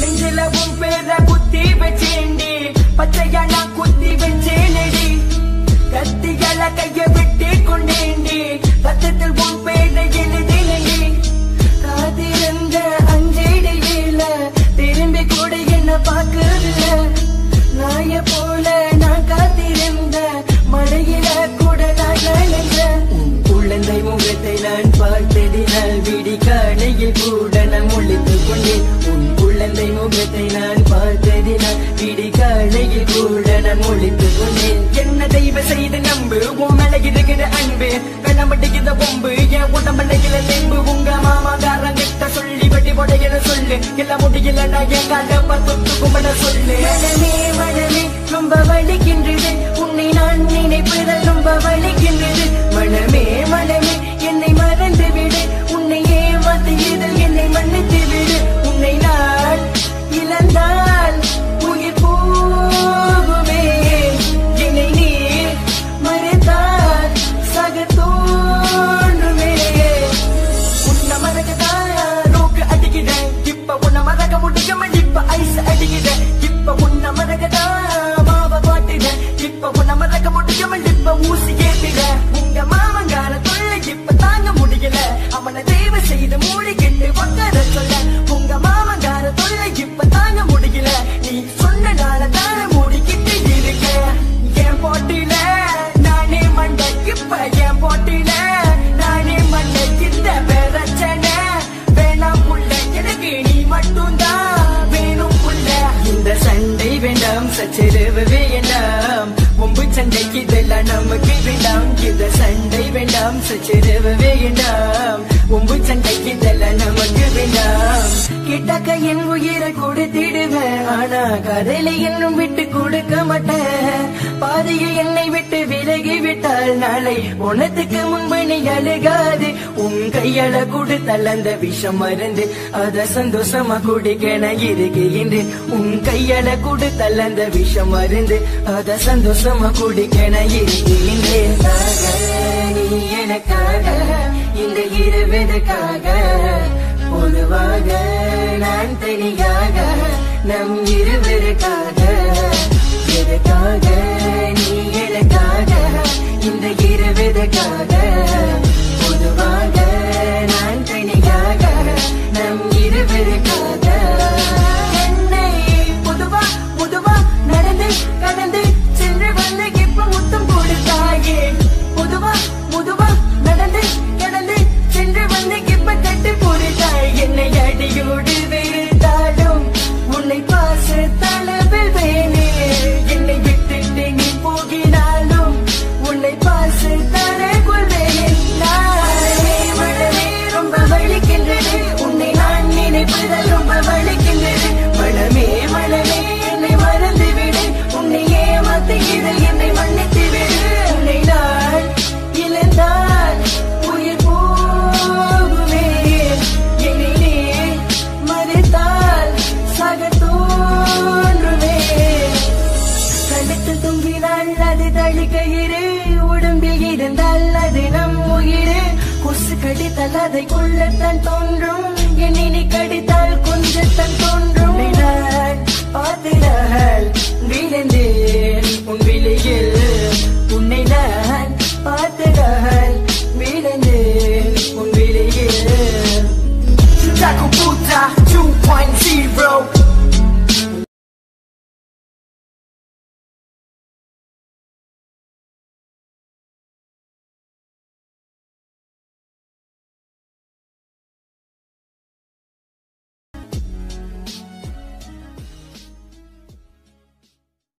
நெஞ்சில உன் பேர குத்தி வச்சேண்டி பச்சையான குத்தி வச்சேனடி கத்திகள கைய விட்டு கொண்டேண்டி ரத்தத்தில் உன் பேரை எழுதினடி காத்திருந்த அஞ்சடியில திரும்பி கூட என்ன பார்க்கல நாய போல நான் காத்திருந்த மழையில கூட நான் நனைஞ்ச குழந்தை முகத்தை நான் பார்த்ததினால் விடி காலையில் கூட நான் முழித்துக் கொண்டேன் உன் குழந்தை முகத்தை நான் பார்த்ததினால் விடி காலையில் கூட நான் முழித்துக் கொண்டேன் என்ன தெய்வ செய்து நம்பு உன் மேல இருக்கிற அன்பு கண்ணமட்டிக்கிற பொம்பு என் உடம்புல நெம்பு உங்க மாமாக்காரங்கிட்ட சொல்லி வெட்டி போடையில சொல்லு எல்லாம் முடியல நான் என் கால பத்து கும்பிட சொல்லு மனமே மனமே ரொம்ப வலிக்கின்றது உன்னை நான் நினைப்பதால் ரொம்ப வலிக்கின்றது மனமே மனமே என்னை மறந்து விடு உன்னை ஏமாத்தியதில் என்னை மன்னித்து விடு உன்னை நான் இழந்தால் உயிர் போகுமே என்னை நீ மறைத்தால் சக தோன்றுமே உன்னை மறக்கதான் ரோக்கு அடிக்கிறேன் இப்ப உன்னை மறக்க முடியாம இப்ப ஐஸ் அடிக்கிறேன் இப்ப உன்னை மறக்கதான் மாவ பாட்டுறேன் இப்ப உன்னை மறக்க முடியாம இப்ப ஊசி ஏத்துறேன் உங்க மாமங்கார தொல்லை இப்ப தாங்க முடியல அவனை தேவை செய்து மூடி கெட்டு உட்கார சொல்ல உங்க மாமங்கார தொல்லை இப்ப தாங்க முடியல நீ சொன்னனால தான மூடிக்கிட்டு இருக்க என் போட்டியில நானே மண்டை இப்ப என் போட்டியில நானே மண்டை இந்த பிரச்சனை வேணாம் புள்ள எனக்கு நீ மட்டும்தான் வேணும் புள்ள இந்த சண்டை வேண்டாம் சச்சரவு வேண்டாம் ஒம்பு சண்டைக்கு இதெல்லாம் நமக்கு வேண்டாம் இந்த சண்டை வேண்டாம் சச்சரவு வேண்டாம் ஒம்பு சண்டைக்கு இதெல்லாம் நமக்கு வேண்டாம் கிட்டக்க என் உயிரை கொடுத்திடுவேன் ஆனா கதையில இன்னும் விட்டு கொடுக்க மாட்டேன் பாதையில் என்னை விட்டு விலகி விட்டால் நாளை உனத்துக்கு முன்பு நீ அழுகாது உன் கையால கொடுத்தால் அந்த விஷம் மருந்து அத சந்தோஷமா குடிக்க நான் இருக்கின்றேன் உன் கையால கொடுத்தால் அந்த விஷம் மருந்து அத சந்தோஷமா குடிக்க நான் இருக்கின்றேன் நீ எனக்காக இந்த இரவெதுக்காக பொதுவாக நான் தனியாக நம் இருவருக்காக எதுக்காக நீ எனக்காக இந்த இரவெதுக்காக பொதுவாக நான் தனியாக நம் இருவருக்காக என்னை பொதுவா பொதுவா நடந்து கடந்து சென்று வந்து இப்ப முத்தம் கொடுத்தாயே பொதுவா பொதுவா நடந்து கடந்து சென்று வந்து இப்ப கட்டு போடுதாய் என்னை அடியோடு வெறுத்தாலும் உன்னை பாச தளவில் வேணே என்னை விட்டுட்டு நீ போகினாலும் உன்னை பாச தர கொள்வேனே நானே மனமே ரொம்ப வலிக்கின்றது உன்னை நான் நினைப்பதால் ரொம்ப வலிக்கின்றது மனமே மனமே என்னை மறந்து விடு உன்னை ஏமாத்தி இதில் என்னை மன்னித்து விடு உன்னை நான் இழந்தால் உயிர் போகுமே என்னை நீ மறைத்தால் சக தோன்றுமே கழுத்து தொங்கினால் அது தளிக்கயிறு உடம்பில் இருந்தால் அது நம் உயிர் கொசு கடித்தால் அதை கொள்ளத்தான் தோன்றும் என்னை நீ கடித்தால் கொஞ்சத்தான் தோன்றும் நான் பார்த்தினால் விழுந்தேன் உன் விலையில் உன்னை நான் பார்த்ததால் விழுந்தேன் உன் விலையில் Taco Puta 2.0